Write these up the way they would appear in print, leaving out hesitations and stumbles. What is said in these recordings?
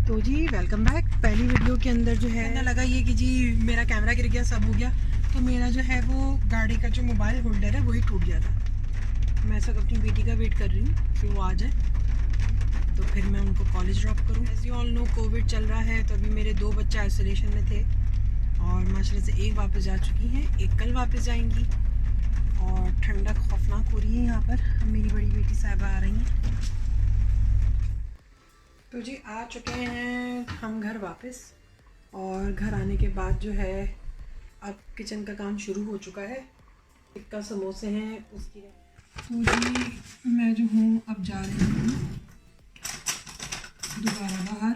तो जी welcome back. पहली video के अंदर जो है ना लगा ये कि जी मेरा कैमरा गिर गया, सब हो गया। तो मेरा जो है वो गाड़ी का जो मोबाइल होल्डर है वही टूट गया था। मैं सब अपनी बेटी का वेट कर रही हूँ कि वो आ जाए तो फिर मैं उनको कॉलेज ड्रॉप करूँ। As you all know covid चल रहा है, तो अभी मेरे 2 बच्चे आइसोलेशन में थे और माशाल्लाह से एक वापस जा चुकी हैं, एक कल वापस जाएंगी। और ठंडक खौफनाक हो रही है यहाँ पर। मेरी बड़ी बेटी साहिबा आ रही हैं। तो जी आ चुके हैं हम घर वापस, और घर आने के बाद जो है अब किचन का काम शुरू हो चुका है। टिक्का समोसे हैं उसकी। तो जी मैं जो हूँ अब जा रही हूँ दोबारा बाहर।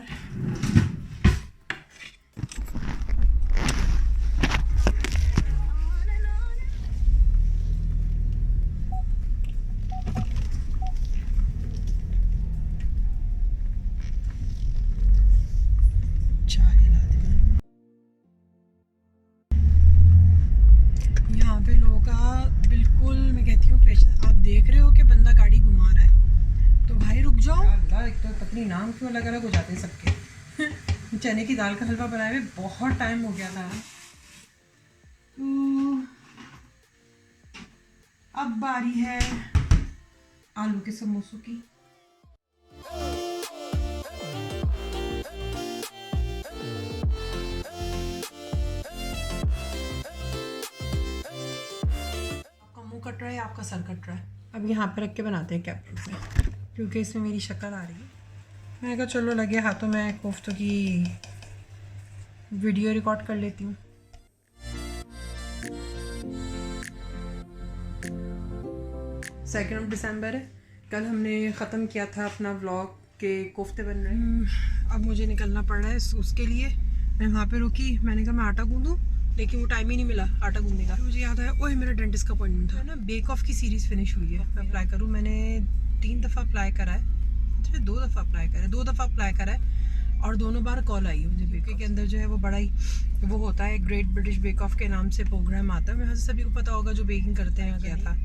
यहाँ पे लोगों का बिल्कुल, मैं कहती हूँ पेशेंस। आप देख रहे हो कि बंदा गाड़ी घुमा रहा है तो भाई रुक जाओ। अल्लाह, एक तो पता नहीं नाम क्यों अलग अलग हो जाते हैं सबके। चने की दाल का हलवा बनाए हुए बहुत टाइम हो गया था। तो अब बारी है आलू के समोसों की। मुंह कट रहा है, आपका सर कट रहा है। अब यहाँ पे रख के बनाते हैं कैमरे से, क्योंकि इसमें मेरी शक्ल आ रही है। मैंने कहा चलो लगे हाथों में कोफ्तों की वीडियो रिकॉर्ड कर लेती हूँ। दिसंबर है। कल हमने ख़त्म किया था अपना व्लॉग के कोफ्ते बन रहे हैं। अब मुझे निकलना पड़ रहा है उसके लिए। मैं वहाँ पे रुकी, मैंने कहा मैं आटा गूंदूँ, लेकिन वो टाइम ही नहीं मिला आटा गूंदने का। मुझे याद आया ओए मेरा डेंटिस्ट का अपॉइंटमेंट था ना। बेक ऑफ की सीरीज़ फिनिश हुई है। मैं अप्लाई करूँ, मैंने 3 दफ़ा अप्लाई करा है, 2 दफ़ा अप्लाई करा है, 2 दफ़ा अप्लाई करा है और दोनों बार कॉल आई मुझे। बेक के अंदर जो है वो बड़ा ही वो होता है, ग्रेट ब्रिटिश बेक ऑफ के नाम से प्रोग्राम आता है। मेरे से सभी को पता होगा जो बेकिंग करते हैं क्या था।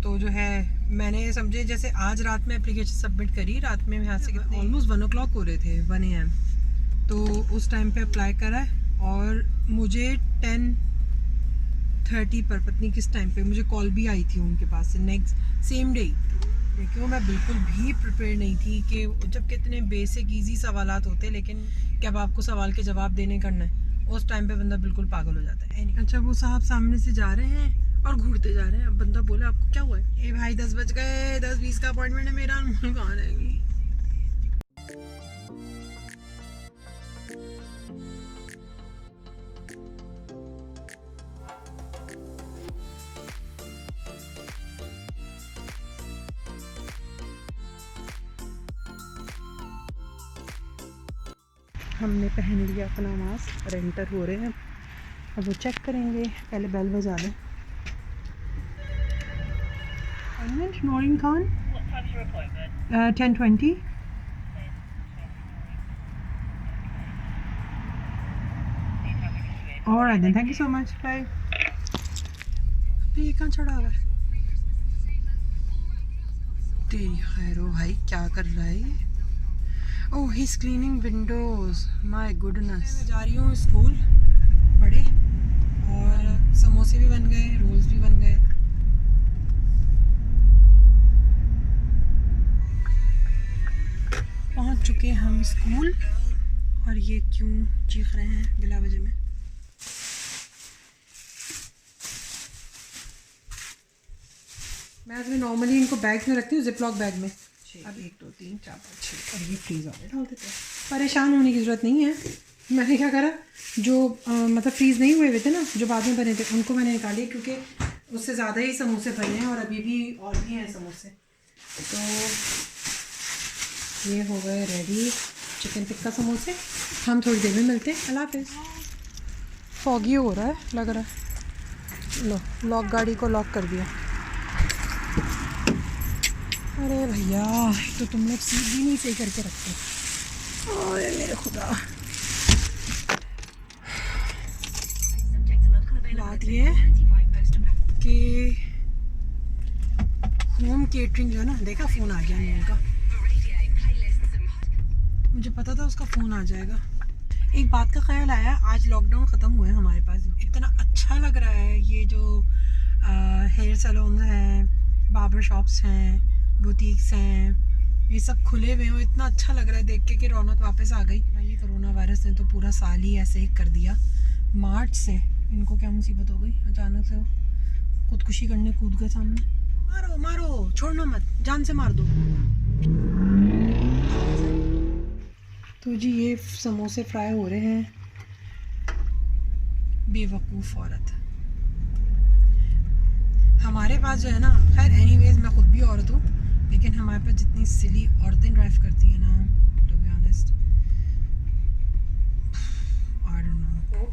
तो जो है मैंने समझे जैसे आज रात में एप्लीकेशन सबमिट करी, रात में यहाँ से ऑलमोस्ट 1 o'clock हो रहे थे, 1 AM। तो उस टाइम पे अप्लाई करा है और मुझे 10:30 पर पत्नी किस टाइम पे मुझे कॉल भी आई थी उनके पास से नेक्स्ट सेम डे। क्यों मैं बिल्कुल भी प्रिपेयर नहीं थी कि जब कितने बेसिक इजी सवालात होते हैं, लेकिन क्या आपको सवाल के जवाब देने करना है, उस टाइम पे बंदा बिल्कुल पागल हो जाता है। अच्छा वो साहब सामने से जा रहे हैं और घूरते जा रहे हैं। अब बंदा बोले आपको क्या हुआ है? ए भाई 10 बज गए, 10:20 का अपॉइंटमेंट है मेरा, अनमोल कहाँ रहेगी? हमने पहन लिया अपना मास्क और एंटर हो रहे हैं। अब वो चेक करेंगे, पहले बेल बजा लें। Naureen Khan 10:20। Alright then, thank you so much, bye. ये कहाँ चढ़ा हुआ है? तेरी खैर हो भाई, क्या कर रहा है? Oh he is cleaning windows, my goodness. मैं जा रही हूँ स्कूल बड़े, और समोसे भी बन गए, रोल्स भी बन गए। पहुँच चुके हम स्कूल, और ये क्यों चीख रहे हैं बिला वजह में? मैं नॉर्मली इनको बैग में रखती हूँ, जिपलॉक बैग में। अब 1 2 3 4 5 6 और ये फ्रीज वाले डाल देते हैं। परेशान होने की ज़रूरत नहीं है। मैंने क्या करा, जो मतलब फ्रीज़ नहीं हुए थे ना, जो बाद में बने थे, उनको मैंने निकाली, क्योंकि उससे ज़्यादा ही समोसे बने हैं और अभी भी और भी हैं समोसे। तो ये हो गए रेडी चिकन टिक्का समोसे। हम थोड़ी देर में मिलते हैं। अल्लाह हाफ़िज़। फॉगी हो रहा है लग रहा है। लो लॉक, गाड़ी को लॉक कर दिया। अरे भैया तो तुम लोग सीट भी नहीं सही करके रखते। अरे मेरे खुदा। बात ये है कि होम केटरिंग जो है ना, देखा फ़ोन आ गया नहीं उनका। मुझे पता था उसका फ़ोन आ जाएगा। एक बात का ख्याल आया, आज लॉकडाउन ख़त्म हुआ है हमारे पास, इतना अच्छा लग रहा है। ये जो हेयर सैलून हैं, बार्बर शॉप्स हैं, बुटीक्स हैं, ये सब खुले हुए हैं। इतना अच्छा लग रहा है देख के कि रौनक वापस आ गई। ये कोरोना वायरस ने तो पूरा साल ही ऐसे ही कर दिया। मार्च से इनको क्या मुसीबत हो गई, अचानक से खुदकुशी करने कूद गए सामने। मारो मारो, छोड़ना मत, जान से मार दो। तो जी ये समोसे फ्राई हो रहे हैं। बेवकूफ़ औरत। हमारे पास जो है ना, खैर एनीवेज मैं खुद भी औरत हूँ, लेकिन हमारे पास जितनी सिली औरतें ड्राइव करती हैं ना, to be honest, I don't know.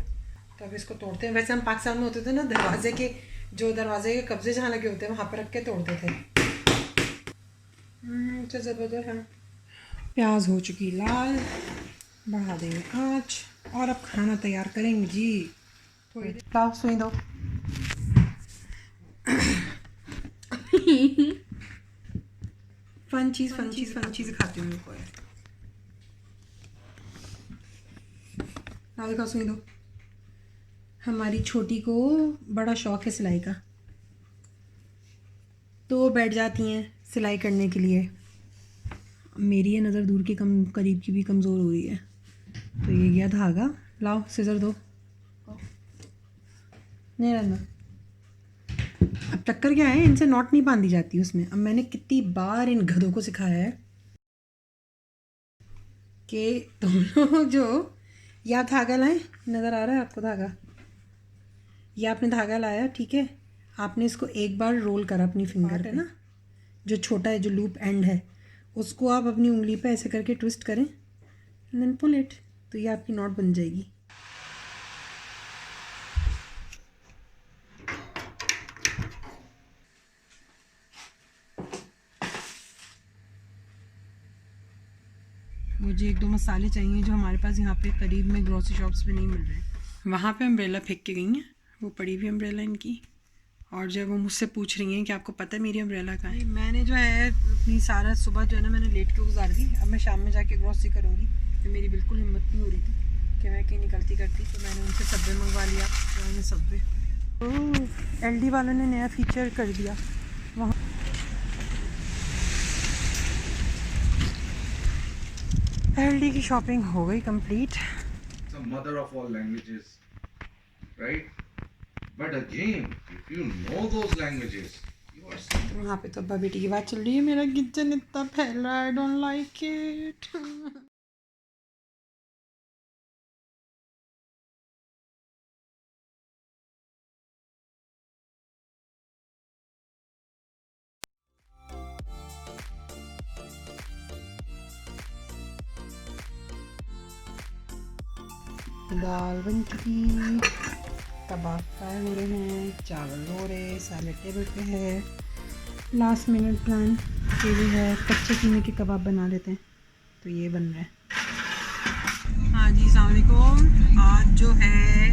तो अब इसको तोड़ते हैं। वैसे हम पाकिस्तान में होते थे ना, दरवाजे के कब्जे जहाँ लगे होते हैं वहाँ पर रख के तोड़ते थे। अच्छा ज़बरदस्त है। प्याज हो चुकी लाल, बढ़ा देंगे आँच और अब खाना तैयार करेंगे जी। थोड़ी देर लाओ सुई दो। फन चीज़ खाती हूँ कोई। लाओ दिखाओ, सुई दो। हमारी छोटी को बड़ा शौक़ है सिलाई का, तो बैठ जाती हैं सिलाई करने के लिए। मेरी ये नज़र दूर की करीब की भी कमज़ोर हो रही है। तो ये गया धागा, लाओ सिज़र दो। नहीं रहना। अब चक्कर क्या है, इनसे नॉट नहीं बांधी जाती उसमें। अब मैंने कितनी बार इन गधों को सिखाया है कि तुम लोग जो या धागा लाएं, नज़र आ रहा है आपको धागा, या आपने धागा लाया, ठीक है, आपने इसको एक बार रोल करा अपनी फिंगर पे ना, जो छोटा है, जो लूप एंड है, उसको आप अपनी उंगली पे ऐसे करके ट्विस्ट करें, एंड देन पुल इट, तो ये आपकी नॉट बन जाएगी। मुझे एक दो मसाले चाहिए जो हमारे पास यहाँ पे करीब में ग्रोसरी शॉप्स पे नहीं मिल रहे। वहाँ पे अम्ब्रेला फेंक के गई हैं, वो पड़ी हुई अम्ब्रेला इनकी, और जो है वो मुझसे पूछ रही हैं कि आपको पता है मेरी अम्ब्रेला कहाँ है। मैंने जो है अपनी सारा सुबह जो है ना मैंने लेट के गुजार दी। अब मैं शाम में जाके ग्रोसरी करूँगी, तो मेरी बिल्कुल हिम्मत नहीं हो रही थी कि मैं कहीं निकलती करती, तो मैंने उनसे सब्वे मंगवा लिया। उन्होंने सब्वे, ओह LD वालों ने नया फीचर कर दिया वहाँ। LD की शॉपिंग हो गई complete. Mother of all languages, right? But again, if you know those languages, you are. वहाँ पे तो अब्बा बेटी की बात चल रही है। मेरा किचन इतना फैला है, आई डोंट लाइक इट। दाल बन चुकी, कबाब फ्राई हो रहे हैं, चावल हो रहे, सैलेड टेबल पे है। लास्ट मिनट प्लान ये भी है, कच्चे कीमे के कबाब बना लेते हैं, तो ये बन रहा है। हाँ जी, अस्सलाम वालेकुम। आज जो है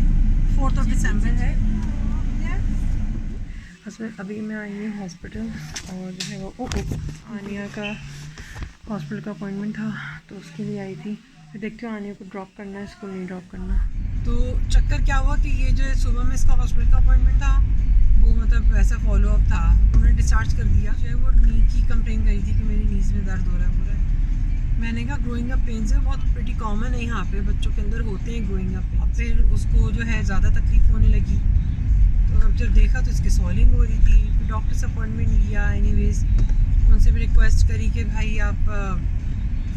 4 दिसंबर है। असल अभी मैं आई हूँ हॉस्पिटल, और जो है वो आनिया का हॉस्पिटल का अपॉइंटमेंट था, तो उसके लिए आई थी। फिर देखती हूँ आनिया को ड्रॉप करना है, स्कूल नहीं ड्रॉप करना। तो चक्कर क्या हुआ कि ये जो है सुबह में इसका हॉस्पिटल का अपॉइंटमेंट था, वो मतलब वैसा फॉलोअप था, उन्होंने डिस्चार्ज कर दिया। जो है वो नी की कंप्लेन करी थी कि मेरी नीज़ में दर्द हो रहा है। मैंने कहा ग्रोइंग अप पेन्स है, बहुत प्रीटी कॉमन है यहाँ पे, बच्चों के अंदर होते हैं ग्रोइंग अप पेन। फिर उसको जो है ज़्यादा तकलीफ़ होने लगी, तो अब जब देखा तो इसकी सॉलिंग हो रही थी। फिर डॉक्टर से अपॉइंटमेंट लिया, एनीवेज उनसे भी रिक्वेस्ट करी कि भाई आप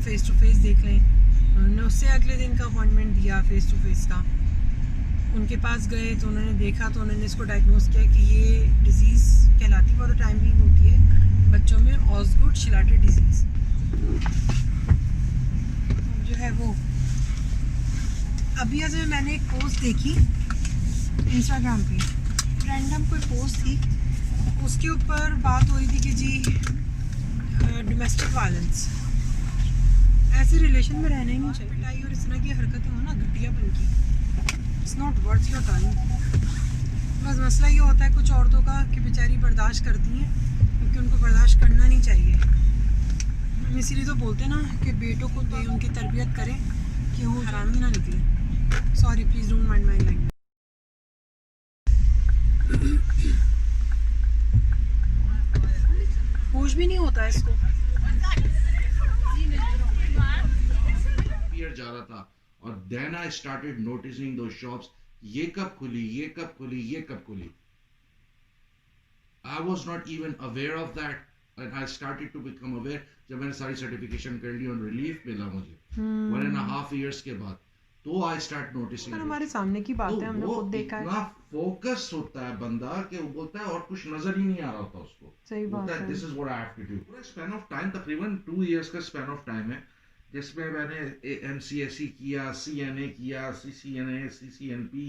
फ़ेस टू फेस देख लें। उन्होंने उससे अगले दिन का अपॉइंटमेंट दिया फ़ेस टू फेस का। उनके पास गए तो उन्होंने देखा, तो उन्होंने इसको डायग्नोस किया कि ये डिज़ीज़ कहलाती फॉर द टाइम बिंग होती है बच्चों में ऑस्गुड शिलाटर डिजीज़। जो है वो अभी आज मैंने एक पोस्ट देखी इंस्टाग्राम पे, रैंडम कोई पोस्ट थी, उसके ऊपर बात हो रही थी कि जी डोमेस्टिक वायलेंस, ऐसे रिलेशन में रहना ही नहीं चाहिए। पिटाई और इस तरह की हरकतें हो ना घटियापन की, it's not worth your time. बस मसला ये होता है कुछ औरतों का कि बेचारी बर्दाश्त करती हैं, क्योंकि उनको बर्दाश्त करना नहीं चाहिए। इसीलिए तो बोलते हैं ना कि बेटों को दें, उनकी तरबियत करें कि वो हरामी ना निकले। Sorry, please don't mind my language. होश भी नहीं होता है इसको। जा रहा था और देन आई स्टार्टेड नोटिसिंग दो शॉप्स, ये कब खुली, ये कब खुली, ये कब खुली। I was not even aware of that and I started to become aware जब मैंने सारी सर्टिफिकेशन कर ली और रिलीफ मिला मुझे 1.5 years के बाद, तो आई स्टार्ट नोटिसिंग। हमारे सामने की बात है, हमने खुद देखा है। इतना फोकस होता है बंदा कि वो बोलता है और कुछ नजर ही नहीं आ रहा होता उसको। सही बात है। This is what I have to do. पूरा स्पैन ऑफ टाइम तकरीबन 2 years का स्पैन ऑफ टाइम है जिसमें मैंने MCSE किया, CNA किया, CCNA, CCNP,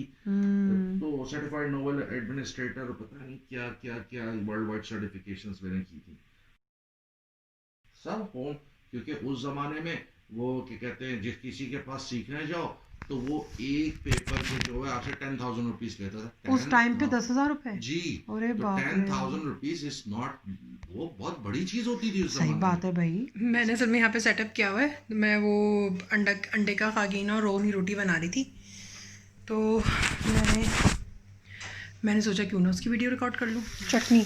तो सर्टिफाइड नोबल एडमिनिस्ट्रेटर, पता नहीं क्या क्या क्या वर्ल्ड वाइड सर्टिफिकेशंस मैंने की थी सब होम। क्योंकि उस जमाने में वो क्या कहते हैं, जिस किसी के पास सीखने जाओ तो वो एक पेपर के जो है आपसे 10,000 रुपीज कहता था उस टाइम पे। 10,000 रुपए जी। अरे तो 10,000 रुपीज इज नॉट, वो बहुत बड़ी चीज होती थी उस सही बात है भाई। मैंने असल में यहाँ पे सेटअप किया हुआ है। मैं वो अंडे का खागीना और रोनी रोटी बना रही थी, तो मैंने सोचा क्यों ना उसकी वीडियो रिकॉर्ड कर लूँ। चटनी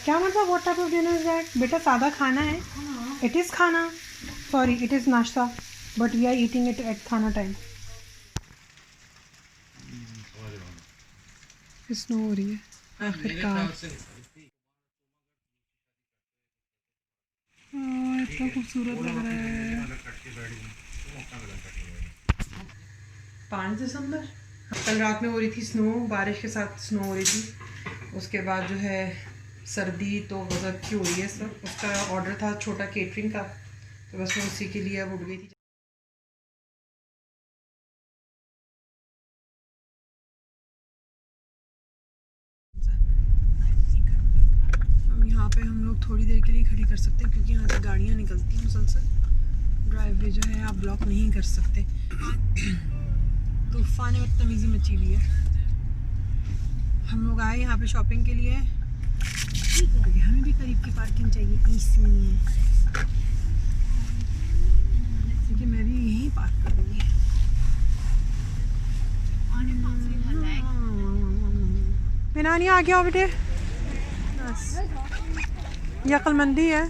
क्या मतलब, what type of dinner is that? बेटा सादा खाना है। It is khana, sorry it is nashta, but we are eating it at khana time. Snow हो रही है आखिरकार। इतना खूबसूरत लग रहा है। 5 दिसंबर कल रात में हो रही थी स्नो, बारिश के साथ स्नो हो रही थी। उसके बाद जो है सर्दी तो गजब की हो रही है सब। उसका ऑर्डर था छोटा केटरिंग का, तो बस मैं उसी के लिए अब उठ गई थी। हम यहाँ पे हम लोग थोड़ी देर के लिए खड़ी कर सकते हैं क्योंकि यहाँ से गाड़ियाँ निकलती हैं मुसलसल। ड्राइववे जो है आप ब्लॉक नहीं कर सकते। तूफान में बदतमीज़ी मची हुई है। हम लोग आए यहाँ पे शॉपिंग के लिए, हमें भी करीब की पार्किंग चाहिए इसलिए, क्योंकि मैं भी यहीं पार्क करूँगी। बिना नहीं आ गया बेटे, बस ये अक्लमंदी है।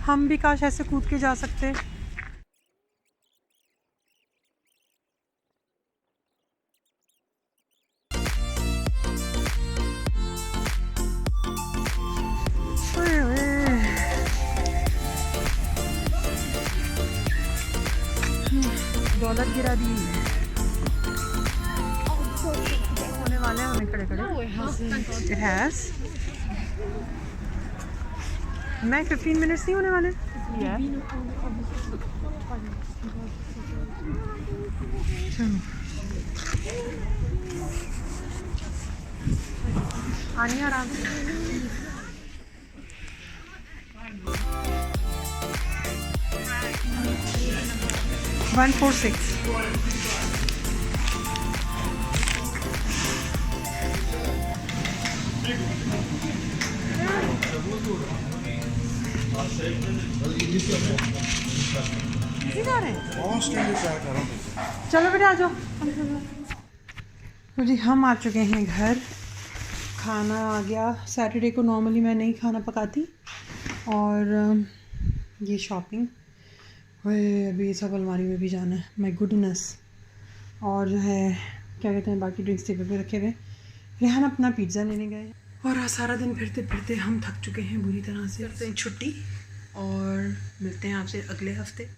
हम भी काश ऐसे कूद के जा सकते। दौलत गिरा दी होने वाले हैं हमें खड़े खड़े। It has। नहीं 15 मिनट्स नहीं होने वाले। चलो आनी आराम से। 146। चलो बेटा आ जाओ। तो जी हम आ चुके हैं घर, खाना आ गया। सैटरडे को नॉर्मली मैं नहीं खाना पकाती, और ये शॉपिंग, अभी सब अलमारी में भी जाना है। My goodness. और जो है क्या कहते हैं, बाकी ड्रिंक्स टेबल पे रखे हुए। रेहान अपना पिज़्ज़ा लेने गए, और सारा दिन फिरते फिरते हम थक चुके हैं बुरी तरह से। करते हैं छुट्टी और मिलते हैं आपसे अगले हफ्ते।